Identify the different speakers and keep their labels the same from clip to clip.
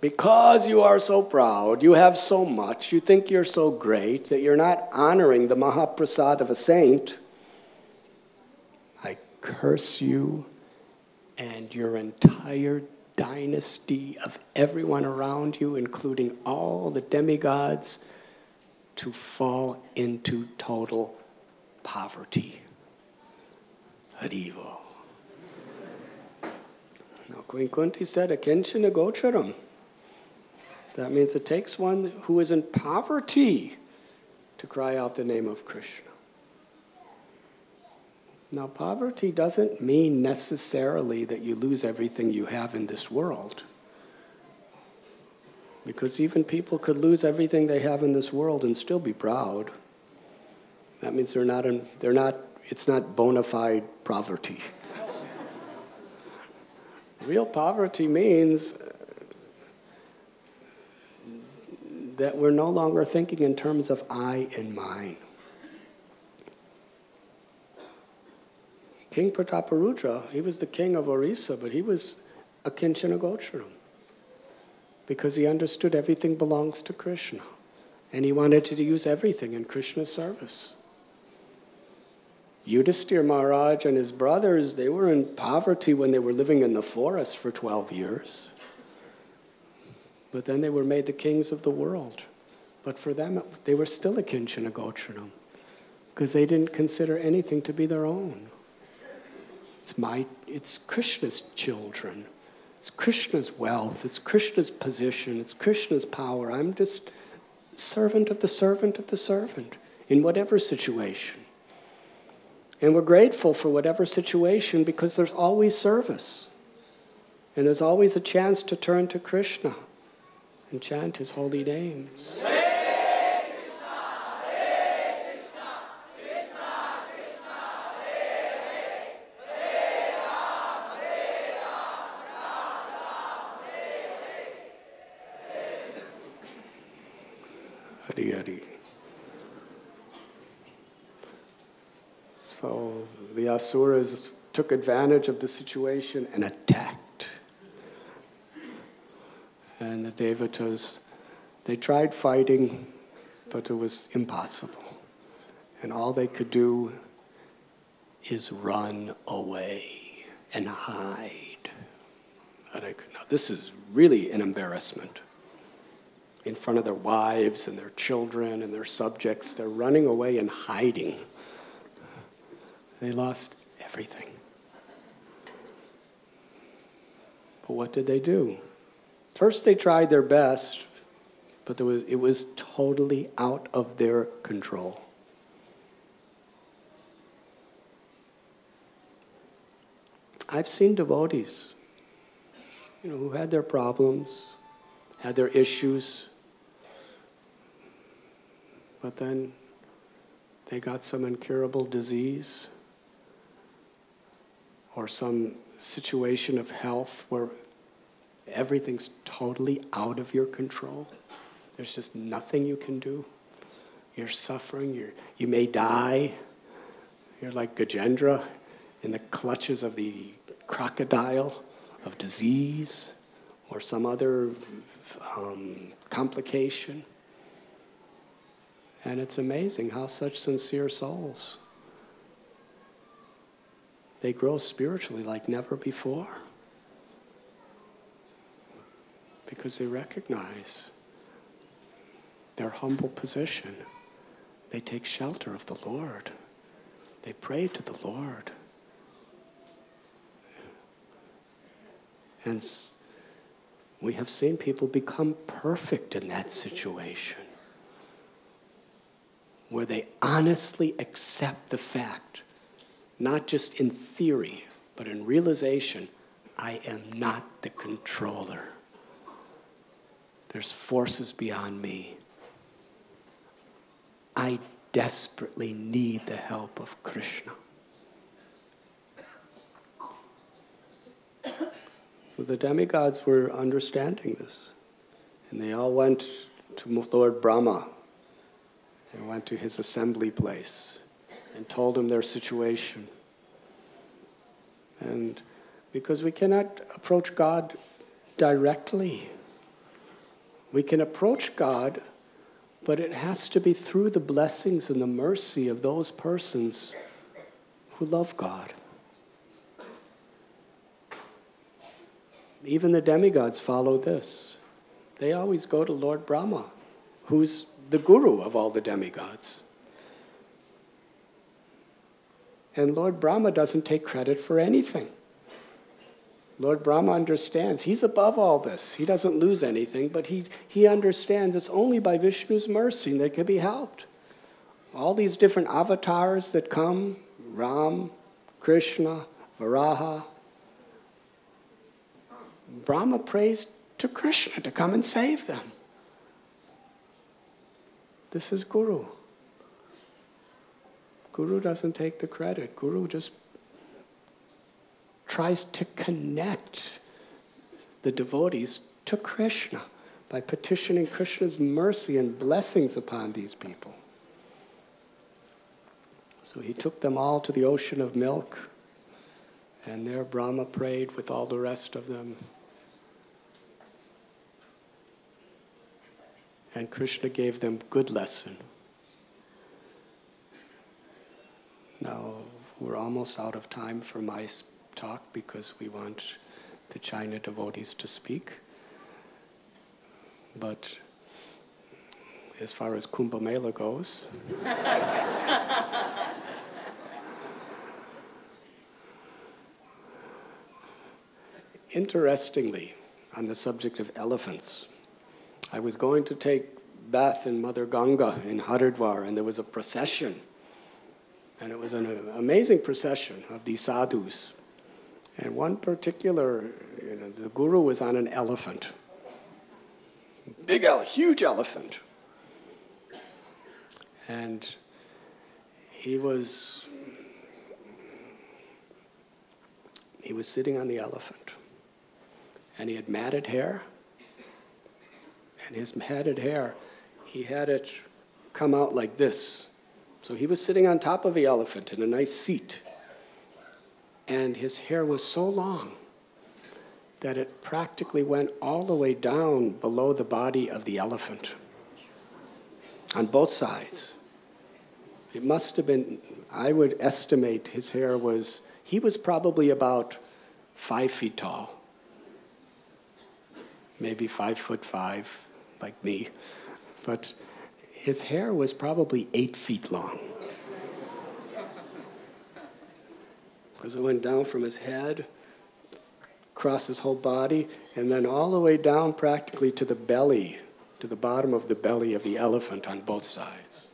Speaker 1: because you are so proud, you have so much, you think you're so great, that you're not honoring the Mahaprasad of a saint, I curse you and your entire dynasty of everyone around you, including all the demigods, to fall into total poverty. Harivo. Now, Queen Kunti said, Akinchana Gocharam. That means it takes one who is in poverty to cry out the name of Krishna. Now, poverty doesn't mean necessarily that you lose everything you have in this world. Because even people could lose everything they have in this world and still be proud. That means it's not bona fide poverty. Real poverty means that we're no longer thinking in terms of I and mine. King Prataparudra, he was the king of Orissa, but he was a Kinchana Gocharam because he understood everything belongs to Krishna, and he wanted to use everything in Krishna's service. Yudhishthira Maharaj and his brothers, they were in poverty when they were living in the forest for 12 years. But then they were made the kings of the world. But for them, they were still a Kinchana Gocharam because they didn't consider anything to be their own. It's Krishna's children. It's Krishna's wealth. It's Krishna's position. It's Krishna's power. I'm just servant of the servant of the servant in whatever situation. And we're grateful for whatever situation because there's always service. And there's always a chance to turn to Krishna and chant his holy names.
Speaker 2: Hare Krishna, Hare Krishna, Krishna Krishna, Hare Hare, Hare Ram, Ram Ram, Hare Hare.
Speaker 1: Hari Hari. So the Asuras took advantage of the situation and attacked. And the Devatas, they tried fighting, but it was impossible. And all they could do is run away and hide. Now, this is really an embarrassment. In front of their wives and their children and their subjects, they're running away and hiding. They lost everything. But what did they do? First, they tried their best, but it was totally out of their control. I've seen devotees, who had their problems, had their issues, but then they got some incurable disease or some situation of health where everything's totally out of your control. There's just nothing you can do. You're suffering. You may die. You're like Gajendra in the clutches of the crocodile of disease or some other complication. And it's amazing how such sincere souls, they grow spiritually like never before. Because they recognize their humble position. They take shelter of the Lord. They pray to the Lord. And we have seen people become perfect in that situation, where they honestly accept the fact, not just in theory, but in realization, I am not the controller. There's forces beyond me. I desperately need the help of Krishna. So the demigods were understanding this. And they all went to Lord Brahma. They went to his assembly place and told him their situation. And because we cannot approach God directly, We can approach God, but it has to be through the blessings and the mercy of those persons who love God. Even the demigods follow this. They always go to Lord Brahma, who's the guru of all the demigods. And Lord Brahma doesn't take credit for anything. Lord Brahma understands. He's above all this. He doesn't lose anything, but he understands it's only by Vishnu's mercy that can be helped. All these different avatars that come, Ram, Krishna, Varaha, Brahma prays to Krishna to come and save them. This is Guru. Guru doesn't take the credit. Guru just tries to connect the devotees to Krishna by petitioning Krishna's mercy and blessings upon these people. So he took them all to the ocean of milk, and there Brahma prayed with all the rest of them. And Krishna gave them good lesson. Now, we're almost out of time for my talk because we want the China devotees to speak. But as far as Kumbh Mela goes, interestingly, on the subject of elephants, I was going to take bath in Mother Ganga in Haridwar, and there was a procession. And it was an amazing procession of these sadhus. And one particular, the guru was on an elephant. Huge elephant. And he was sitting on the elephant. And he had matted hair. And his matted hair, he had it come out like this. So he was sitting on top of the elephant in a nice seat. And his hair was so long that it practically went all the way down below the body of the elephant on both sides. It must have been, I would estimate his hair was, he was probably about 5 feet tall. Maybe 5'5", like me. But his hair was probably 8 feet long. Because it went down from his head, across his whole body, and then all the way down practically to the belly, to the bottom of the belly of the elephant on both sides.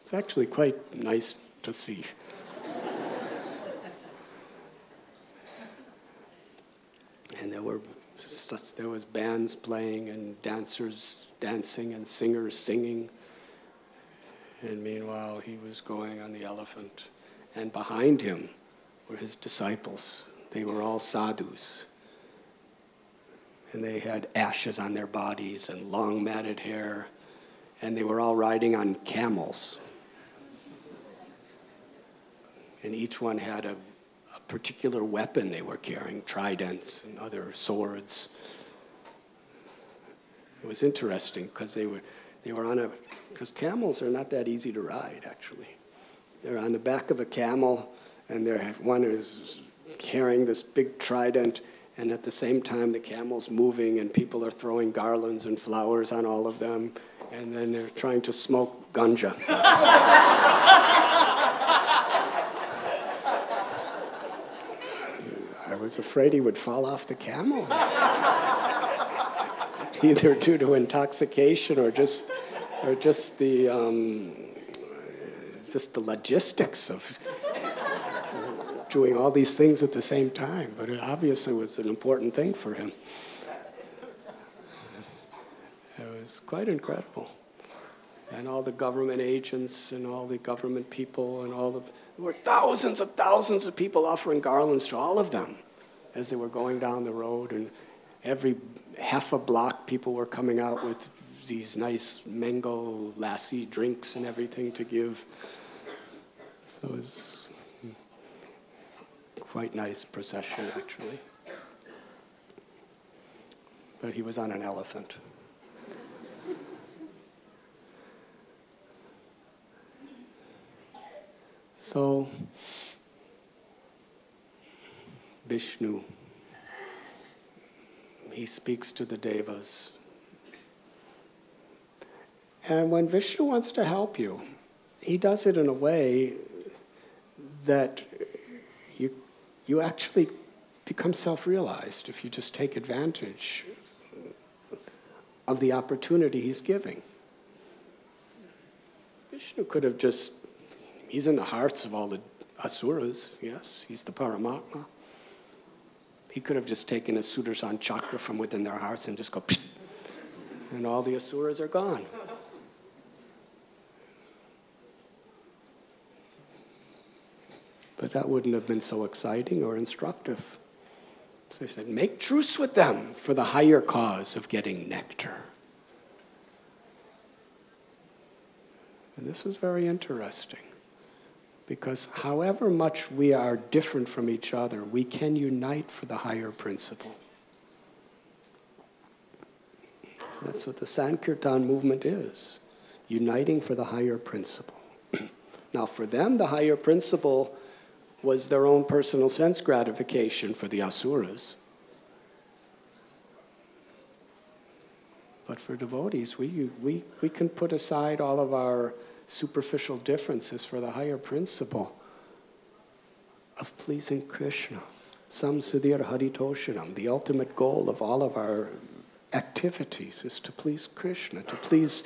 Speaker 1: It's actually quite nice to see. And there was bands playing and dancers dancing and singers singing. And meanwhile, he was going on the elephant. And behind him were his disciples. They were all sadhus. And they had ashes on their bodies and long matted hair. And they were all riding on camels. And each one had a particular weapon they were carrying, tridents and other swords. It was interesting because they were on because camels are not that easy to ride, actually. They're on the back of a camel, and one is carrying this big trident, and at the same time the camel's moving, and people are throwing garlands and flowers on all of them, and then they're trying to smoke ganja. I was afraid he would fall off the camel, either due to intoxication or just the logistics of doing all these things at the same time. But it obviously was an important thing for him. It was quite incredible. And all the government agents and all the government people and there were thousands of people offering garlands to all of them as they were going down the road. And every half a block, people were coming out with these nice mango lassi drinks and everything to give. So it was quite nice procession, actually. But he was on an elephant. So, Vishnu, he speaks to the devas. And when Vishnu wants to help you, he does it in a way that you actually become self-realized if you just take advantage of the opportunity he's giving. Vishnu could have just, he's in the hearts of all the asuras, yes, he's the Paramatma. He could have just taken a Sudarshan chakra from within their hearts and just go, psh, and all the asuras are gone. But that wouldn't have been so exciting or instructive. So he said, make truce with them for the higher cause of getting nectar. And this was very interesting, because however much we are different from each other, we can unite for the higher principle. That's what the Sankirtan movement is, uniting for the higher principle. Now for them, the higher principle was their own personal sense gratification for the asuras. But for devotees, we can put aside all of our superficial differences for the higher principle of pleasing Krishna. Samsiddhir Haritoshanam. The ultimate goal of all of our activities is to please Krishna, to please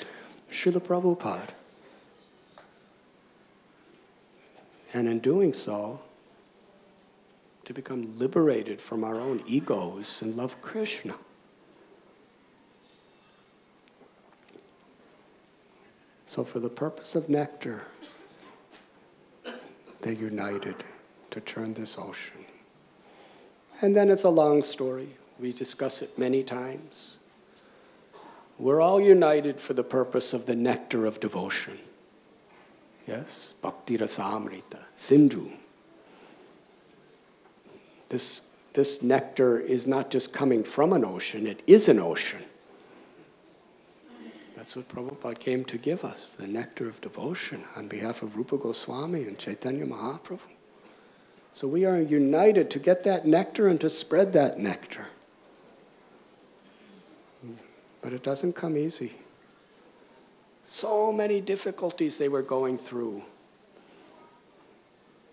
Speaker 1: Srila Prabhupada. And in doing so, to become liberated from our own egos and love Krishna. So for the purpose of nectar, they united to churn this ocean. And then it's a long story. We discuss it many times. We're all united for the purpose of the nectar of devotion. Yes, Bhakti Rasamrita, Sindhu. This nectar is not just coming from an ocean, it is an ocean. That's what Prabhupada came to give us, the nectar of devotion on behalf of Rupa Goswami and Chaitanya Mahaprabhu. So we are united to get that nectar and to spread that nectar. But it doesn't come easy. So many difficulties they were going through.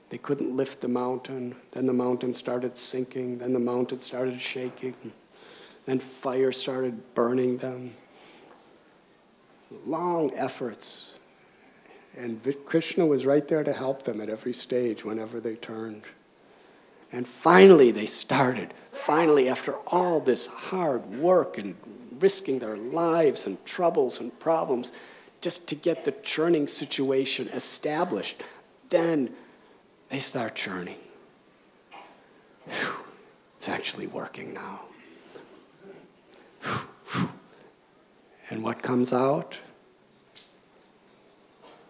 Speaker 1: They couldn't lift the mountain, then the mountain started sinking, then the mountain started shaking, then fire started burning them. Long efforts. And Krishna was right there to help them at every stage whenever they turned. And finally they started. Finally, after all this hard work and risking their lives and troubles and problems just to get the churning situation established, then they start churning. Whew, it's actually working now. Whew, whew. And what comes out?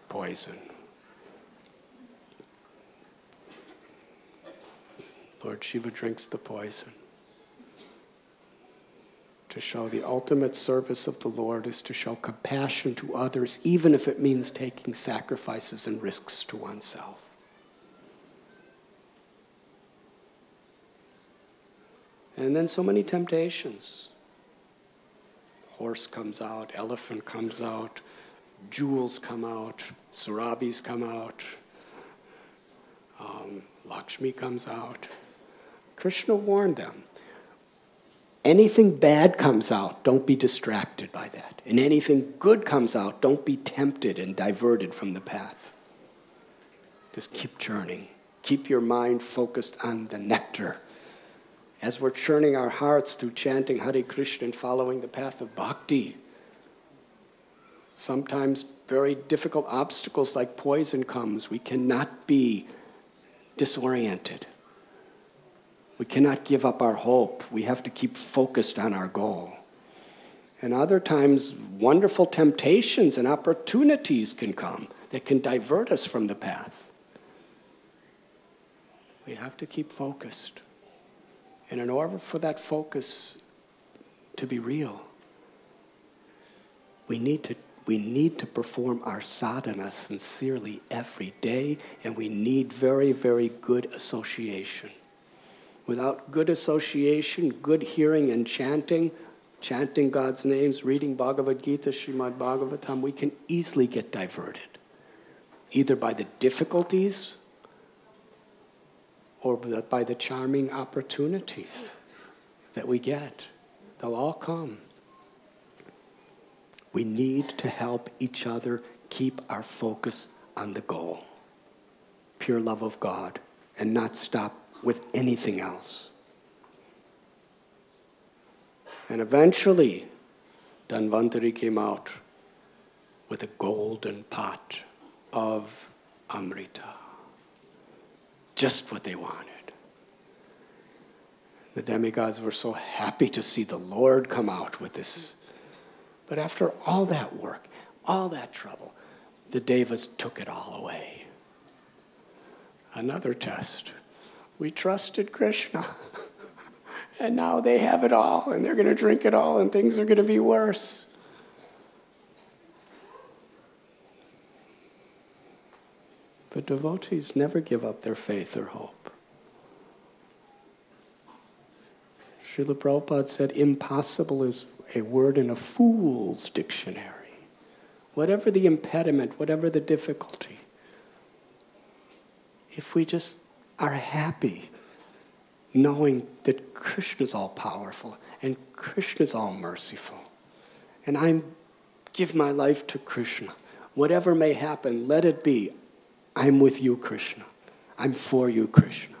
Speaker 1: Poison. Lord Shiva drinks the poison. To show the ultimate service of the Lord is to show compassion to others, even if it means taking sacrifices and risks to oneself. And then so many temptations. Horse comes out, elephant comes out, jewels come out, surabhis come out, Lakshmi comes out. Krishna warned them. Anything bad comes out, don't be distracted by that. And anything good comes out, don't be tempted and diverted from the path. Just keep churning. Keep your mind focused on the nectar. As we're churning our hearts through chanting Hare Krishna and following the path of bhakti, sometimes very difficult obstacles like poison comes. We cannot be disoriented. We cannot give up our hope. We have to keep focused on our goal. And other times, wonderful temptations and opportunities can come that can divert us from the path. We have to keep focused. And in order for that focus to be real, we need to We need to perform our sadhana sincerely every day, and we need very, very good association. Without good association, good hearing and chanting God's names, reading Bhagavad Gita, Srimad Bhagavatam, we can easily get diverted, either by the difficulties or by the charming opportunities that we get. They'll all come. We need to help each other keep our focus on the goal, pure love of God, and not stop with anything else. And eventually, Dhanvantari came out with a golden pot of Amrita. Just what they wanted. The demigods were so happy to see the Lord come out with this. But after all that work, all that trouble, the Devas took it all away. Another test. We trusted Krishna. And now they have it all, and they're going to drink it all, and things are going to be worse. But devotees never give up their faith or hope. Srila Prabhupada said, impossible is a word in a fool's dictionary. Whatever the impediment, whatever the difficulty, if we just are happy knowing that Krishna's all powerful and Krishna's all merciful, and I give my life to Krishna, whatever may happen, let it be. I'm with you, Krishna. I'm for you, Krishna.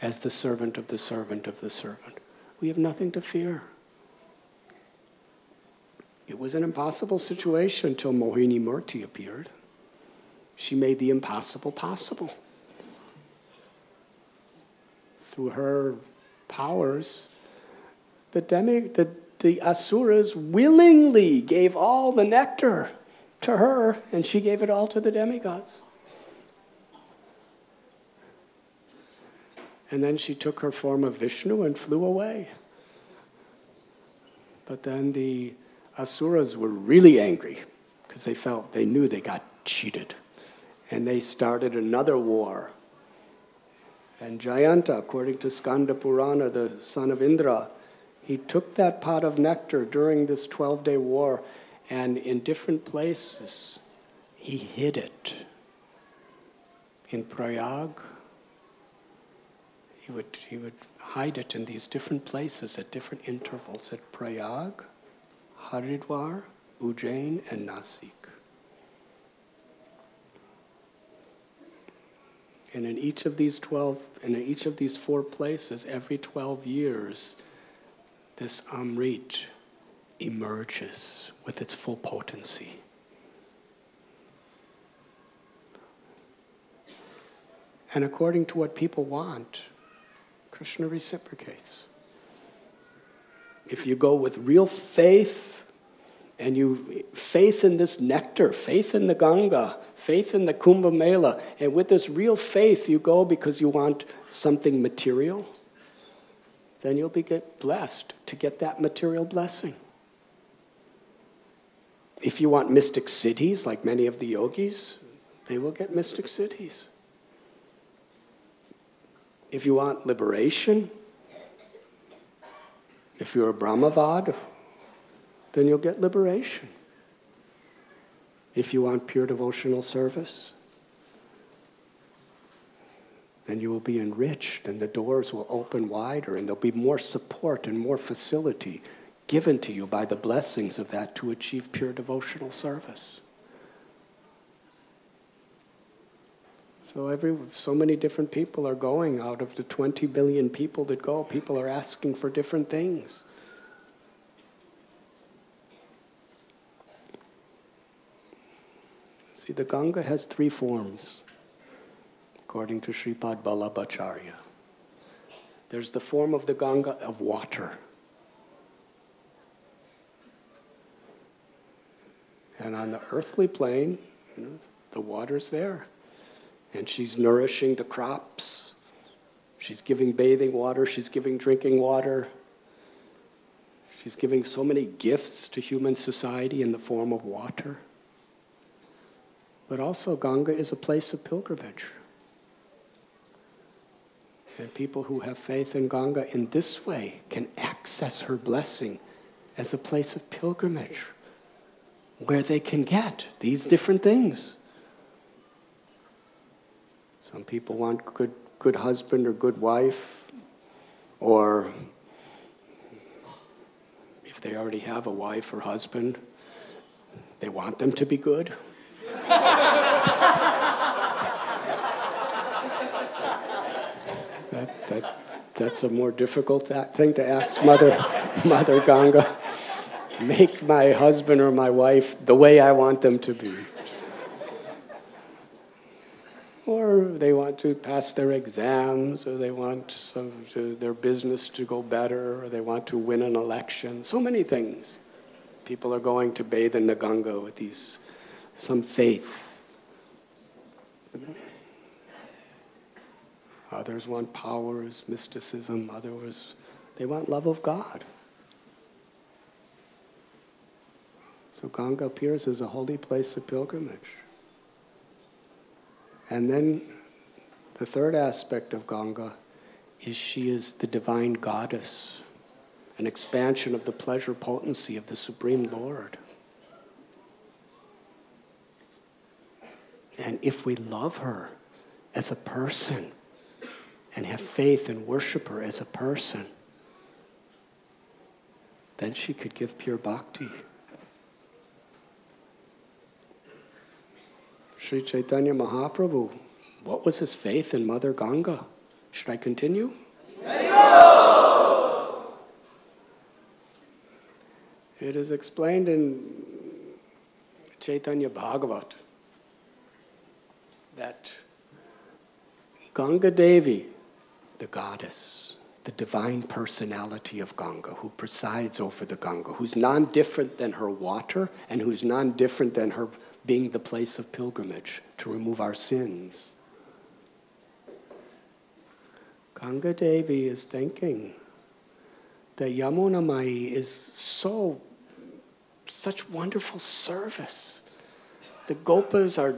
Speaker 1: As the servant of the servant of the servant. We have nothing to fear. It was an impossible situation until Mohini Murti appeared. She made the impossible possible. Through her powers, the asuras willingly gave all the nectar to her, and she gave it all to the demigods. And then she took her form of Vishnu and flew away. But then the asuras were really angry because they knew they got cheated. And they started another war. And Jayanta, according to Skanda Purana, the son of Indra, he took that pot of nectar during this 12-day war, and in different places, he hid it. In Prayag, he would hide it in these different places at different intervals, at Prayag, Haridwar, Ujjain, and Nasik. And in each of these 4 places, every 12 years, this Amrit emerges with its full potency. And according to what people want, Krishna reciprocates. If you go with real faith, and faith in this nectar, faith in the Ganga, faith in the Kumbh Mela, and with this real faith you go because you want something material, then you'll get blessed to get that material blessing. If you want mystic cities, like many of the yogis, they will get mystic cities. If you want liberation, if you're a Brahmavad, then you'll get liberation. If you want pure devotional service, then you will be enriched, and the doors will open wider, and there'll be more support and more facility given to you by the blessings of that to achieve pure devotional service. So many different people are going. Out of the 20 billion people that go, people are asking for different things. See, the Ganga has 3 forms, according to Sripad Vallabhacharya. There's the form of the Ganga of water. And on the earthly plane, the water's there. And she's nourishing the crops. She's giving bathing water. She's giving drinking water. She's giving so many gifts to human society in the form of water. But also Ganga is a place of pilgrimage. And people who have faith in Ganga in this way can access her blessing as a place of pilgrimage where they can get these different things. Some people want good husband or good wife, or if they already have a wife or husband, they want them to be good. That's a more difficult thing to ask Mother Ganga. Make my husband or my wife the way I want them to be. Or they want to pass their exams, or they want their business to go better, or they want to win an election. So many things. People are going to bathe in the Ganga with some faith. Others want powers, mysticism. Others, they want love of God. So Ganga appears as a holy place of pilgrimage. And then the third aspect of Ganga is she is the divine goddess, an expansion of the pleasure potency of the Supreme Lord. And if we love her as a person and have faith and worship her as a person, then she could give pure bhakti. Sri Chaitanya Mahaprabhu, what was his faith in Mother Ganga? Should I continue? It is explained in Chaitanya Bhagavat that Ganga Devi, the goddess, the divine personality of Ganga, who presides over the Ganga, who's non-different than her water and who's non-different than her being the place of pilgrimage to remove our sins. Ganga Devi is thinking that Yamuna Mai is such wonderful service. The Gopas are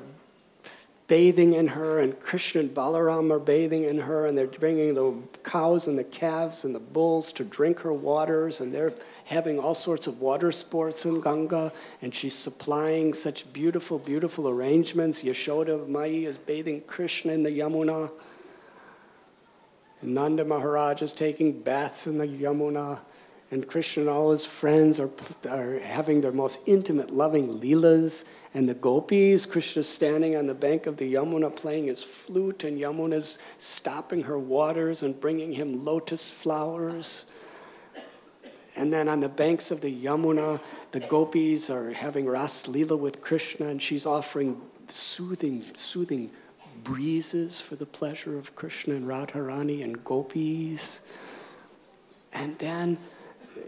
Speaker 1: bathing in her, and Krishna and Balaram are bathing in her, and they're bringing the cows and the calves and the bulls to drink her waters, and they're having all sorts of water sports in Ganga, and she's supplying such beautiful, beautiful arrangements. Yashoda Mai is bathing Krishna in the Yamuna, and Nanda Maharaj is taking baths in the Yamuna, and Krishna and all his friends are having their most intimate, loving leelas. And the gopis, Krishna's standing on the bank of the Yamuna playing his flute, and Yamuna's stopping her waters and bringing him lotus flowers. And then on the banks of the Yamuna, the gopis are having Ras Leela with Krishna, and she's offering soothing breezes for the pleasure of Krishna and Radharani and gopis. And then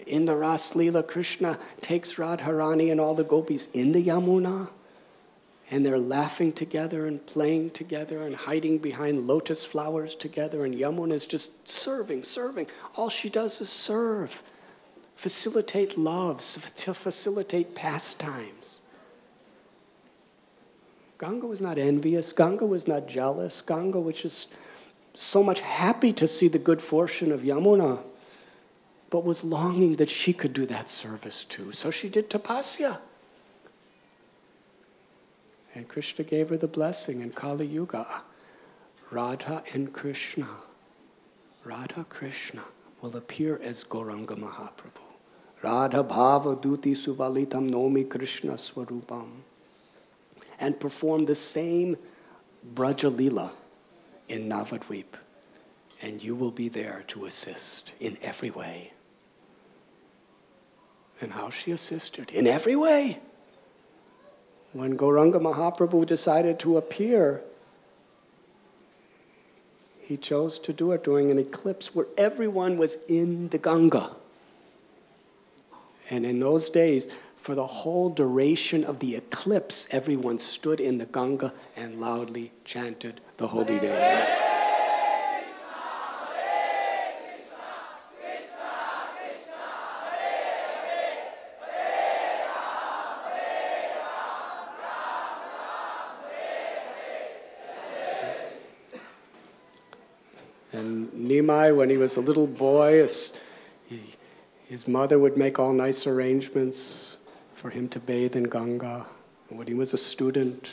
Speaker 1: in the Ras Leela, Krishna takes Radharani and all the gopis in the Yamuna, and they're laughing together and playing together and hiding behind lotus flowers together, and Yamuna is just serving. All she does is serve, facilitate love, facilitate pastimes. Ganga was not envious. Ganga was not jealous. Ganga was just so much happy to see the good fortune of Yamuna, but was longing that she could do that service too. So she did tapasya. And Krishna gave her the blessing in Kali Yuga. Radha and Krishna, Radha Krishna will appear as Gauranga Mahaprabhu. Radha Bhava Duti Suvalitam Nomi Krishna Swarupam. And perform the same Braja Leela in Navadvip. And you will be there to assist in every way. And how she assisted? In every way. When Gauranga Mahaprabhu decided to appear, he chose to do it during an eclipse where everyone was in the Ganga. And in those days, for the whole duration of the eclipse, everyone stood in the Ganga and loudly chanted the holy name. Nimai, when he was a little boy, his mother would make all nice arrangements for him to bathe in Ganga. And when he was a student,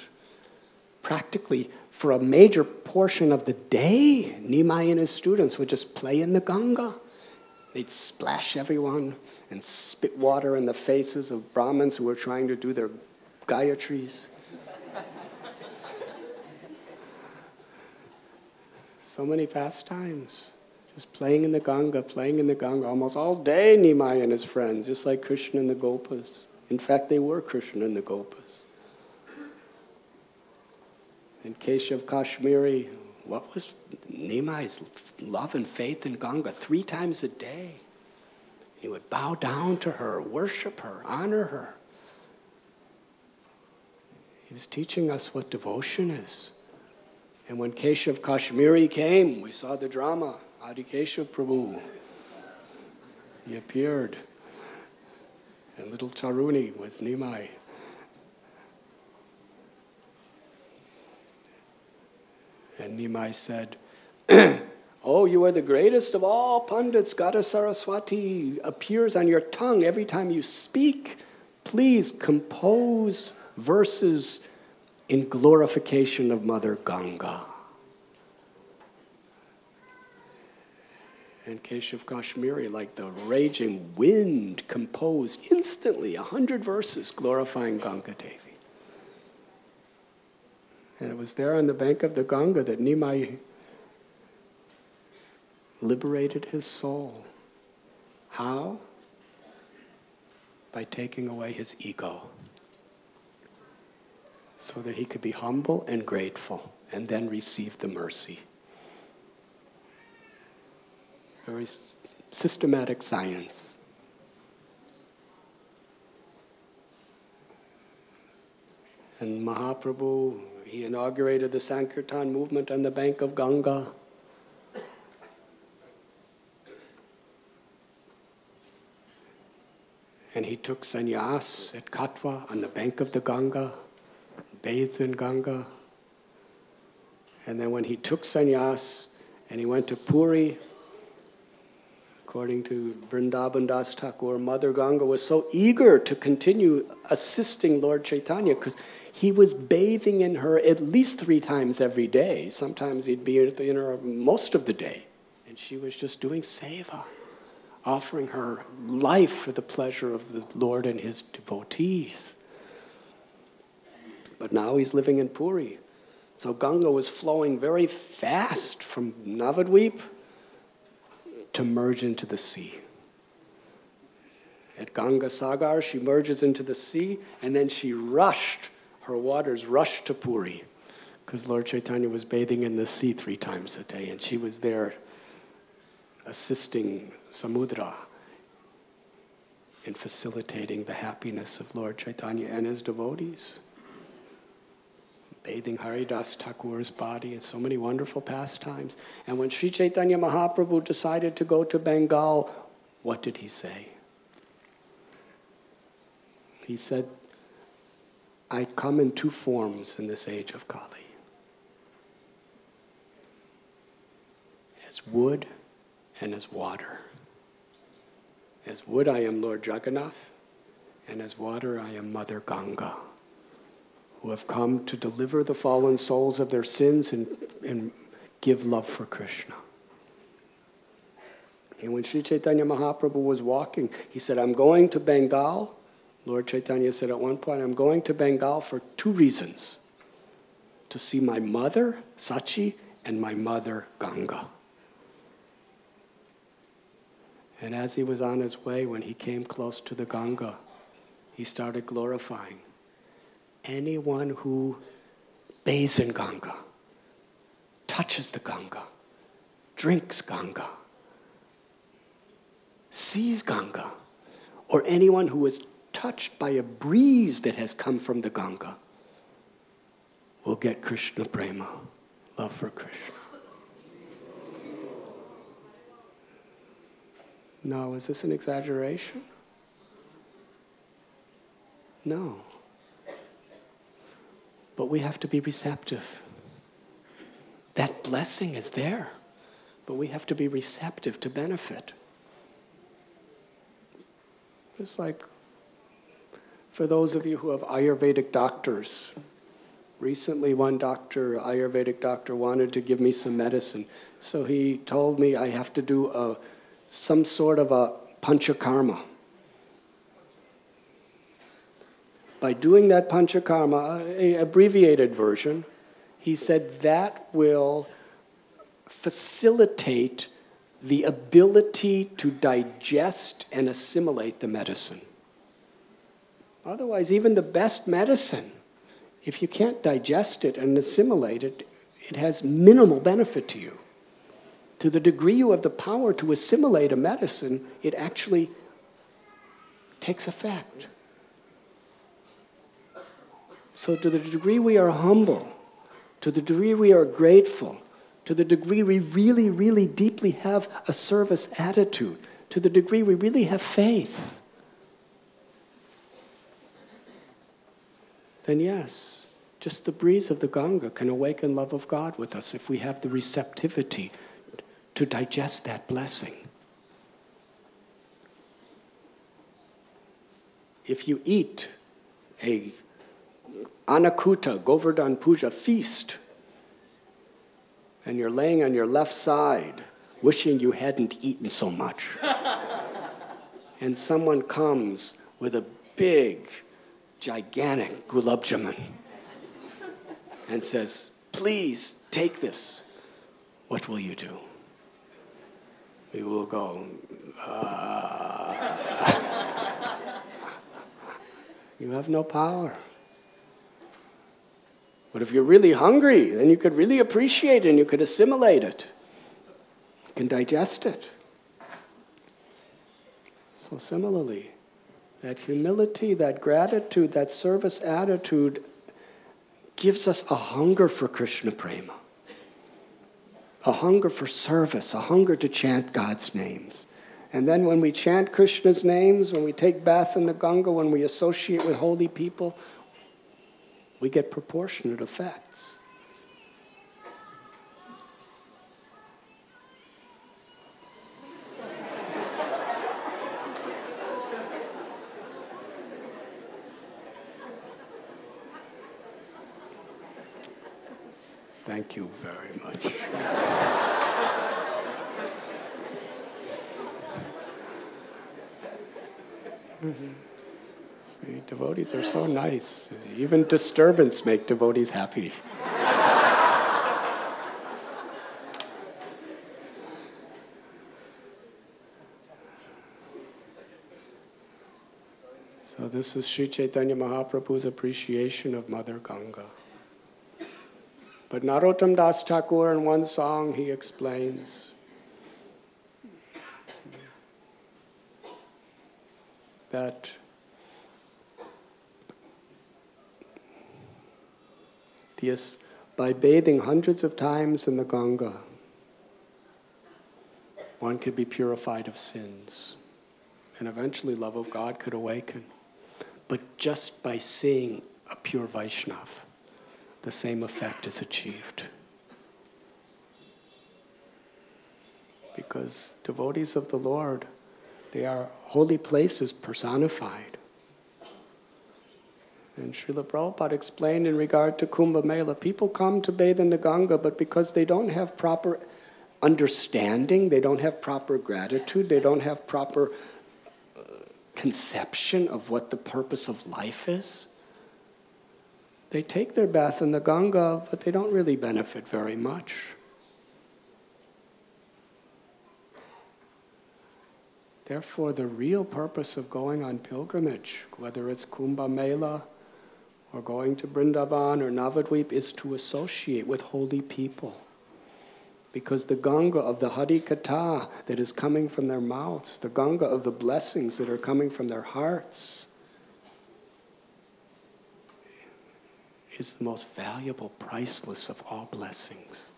Speaker 1: practically for a major portion of the day, Nimai and his students would just play in the Ganga. They'd splash everyone and spit water in the faces of Brahmins who were trying to do their Gayatris. So many pastimes. Just playing in the Ganga, almost all day, Nimai and his friends, just like Krishna and the Gopas. In fact, they were Krishna and the Gopas. And Keshav Kashmiri, what was Nimai's love and faith in Ganga? 3 times a day. He would bow down to her, worship her, honor her. He was teaching us what devotion is. And when Keshav Kashmiri came, we saw the drama, Adi Keshav Prabhu. He appeared. And little Charuni was Nimai. And Nimai said, "Oh, you are the greatest of all Pandits. Gada Saraswati appears on your tongue every time you speak. Please compose verses in glorification of Mother Ganga." And Keshav Kashmiri, like the raging wind, composed instantly 100 verses glorifying Ganga Devi. And it was there on the bank of the Ganga that Nimai liberated his soul. How? By taking away his ego, so that he could be humble and grateful, and then receive the mercy. Very systematic science. And Mahaprabhu, he inaugurated the Sankirtan movement on the bank of Ganga. And he took sannyas at Katwa on the bank of the Ganga, bathed in Ganga. And then when he took sannyas and he went to Puri, according to Vrindavan Das Thakur, Mother Ganga was so eager to continue assisting Lord Chaitanya because he was bathing in her at least 3 times every day. Sometimes he'd be in her most of the day. And she was just doing seva, offering her life for the pleasure of the Lord and his devotees. But now he's living in Puri. So Ganga was flowing very fast from Navadvip to merge into the sea. At Ganga Sagar, she merges into the sea, and then her waters rushed to Puri, because Lord Chaitanya was bathing in the sea 3 times a day, and she was there assisting Samudra in facilitating the happiness of Lord Chaitanya and his devotees. Bathing Haridas Thakur's body and so many wonderful pastimes. And when Sri Chaitanya Mahaprabhu decided to go to Bengal, what did he say? He said, "I come in 2 forms in this age of Kali. As wood and as water. As wood I am Lord Jagannath, and as water I am Mother Ganga, who have come to deliver the fallen souls of their sins and give love for Krishna." And when Sri Chaitanya Mahaprabhu was walking, he said, "I'm going to Bengal." Lord Chaitanya said at one point, "I'm going to Bengal for 2 reasons. To see my mother, Sachi, and my mother, Ganga." And as he was on his way, when he came close to the Ganga, he started glorifying anyone who bathes in Ganga, touches the Ganga, drinks Ganga, sees Ganga, or anyone who is touched by a breeze that has come from the Ganga will get Krishna prema, love for Krishna. Now, is this an exaggeration? No. But we have to be receptive. That blessing is there. but we have to be receptive to benefit. It's like for those of you who have Ayurvedic doctors, recently one Ayurvedic doctor wanted to give me some medicine. So he told me I have to do some sort of a panchakarma. By doing that panchakarma, an abbreviated version, he said that will facilitate the ability to digest and assimilate the medicine. Otherwise, even the best medicine, if you can't digest it and assimilate it, it has minimal benefit to you. To the degree you have the power to assimilate a medicine, it actually takes effect. So to the degree we are humble, to the degree we are grateful, to the degree we really, really deeply have a service attitude, to the degree we really have faith, then yes, just the breeze of the Ganga can awaken love of God with us if we have the receptivity to digest that blessing. If you eat a Anakuta Govardhan Puja feast, and you're laying on your left side, wishing you hadn't eaten so much, and someone comes with a big, gigantic gulab jamun and says, "Please take this," what will you do? We will go, You have no power. But if you're really hungry, then you could really appreciate it and you could assimilate it. You can digest it. So similarly, that humility, that gratitude, that service attitude gives us a hunger for Krishna prema, a hunger for service, a hunger to chant God's names. And then when we chant Krishna's names, when we take bath in the Ganga, when we associate with holy people, we get proportionate effects. Thank you very much. See, devotees are so nice. Even disturbance makes devotees happy. So this is Sri Chaitanya Mahaprabhu's appreciation of Mother Ganga. But Narottam Das Thakur, in one song, he explains that by bathing hundreds of times in the Ganga, one could be purified of sins. And eventually love of God could awaken. But just by seeing a pure Vaishnava, the same effect is achieved. Because devotees of the Lord, they are holy places personified. And Srila Prabhupada explained in regard to Kumbh Mela, people come to bathe in the Ganga, but because they don't have proper understanding, they don't have proper gratitude, they don't have proper conception of what the purpose of life is, they take their bath in the Ganga, but they don't really benefit very much. Therefore, the real purpose of going on pilgrimage, whether it's Kumbh Mela or going to Vrindavan or Navadvip, is to associate with holy people. Because the Ganga of the Hari Katha that is coming from their mouths, the Ganga of the blessings that are coming from their hearts, is the most valuable, priceless of all blessings.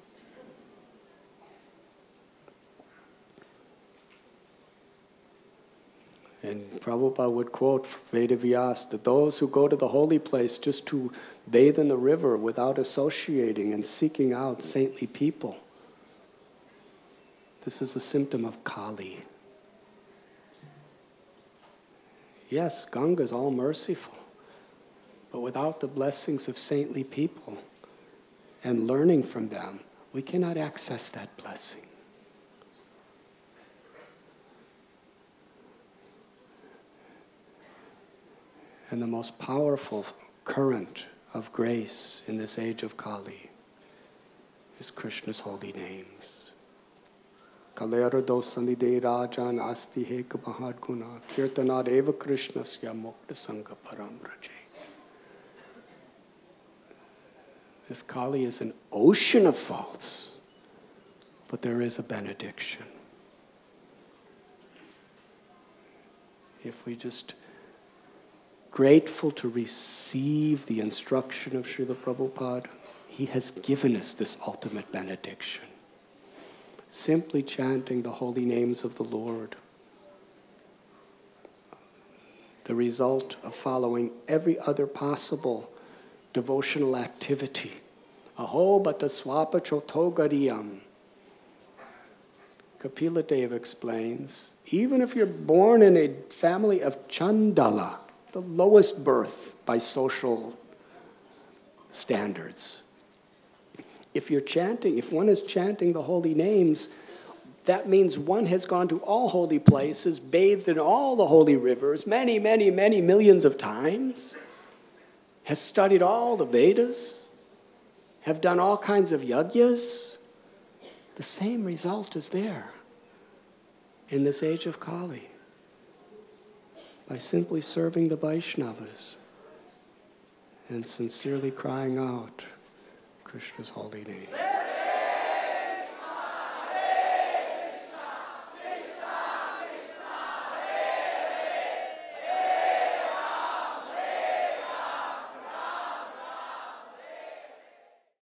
Speaker 1: And Prabhupada would quote Vedavyas that those who go to the holy place just to bathe in the river without associating and seeking out saintly people This is a symptom of Kali. Yes, Ganga is all merciful, but without the blessings of saintly people and learning from them, we cannot access that blessing. And the most powerful current of grace in this age of Kali is Krishna's holy names. Kalera dosandide rajan asti heka mahadguna kirtanad eva krishnasya mukta sangha paramraje. This Kali is an ocean of faults, but there is a benediction. If we just grateful to receive the instruction of Srila Prabhupada, he has given us this ultimate benediction. Simply chanting the holy names of the Lord. The result of following every other possible devotional activity. Aho bata swapa chotogariyam. Kapila Deva explains, even if you're born in a family of Chandala, the lowest birth by social standards, if one is chanting the holy names, that means one has gone to all holy places, bathed in all the holy rivers, many, many, many millions of times, has studied all the Vedas, have done all kinds of yajnas. The same result is there in this age of Kali, by simply serving the Vaishnavas and sincerely crying out Krishna's holy name.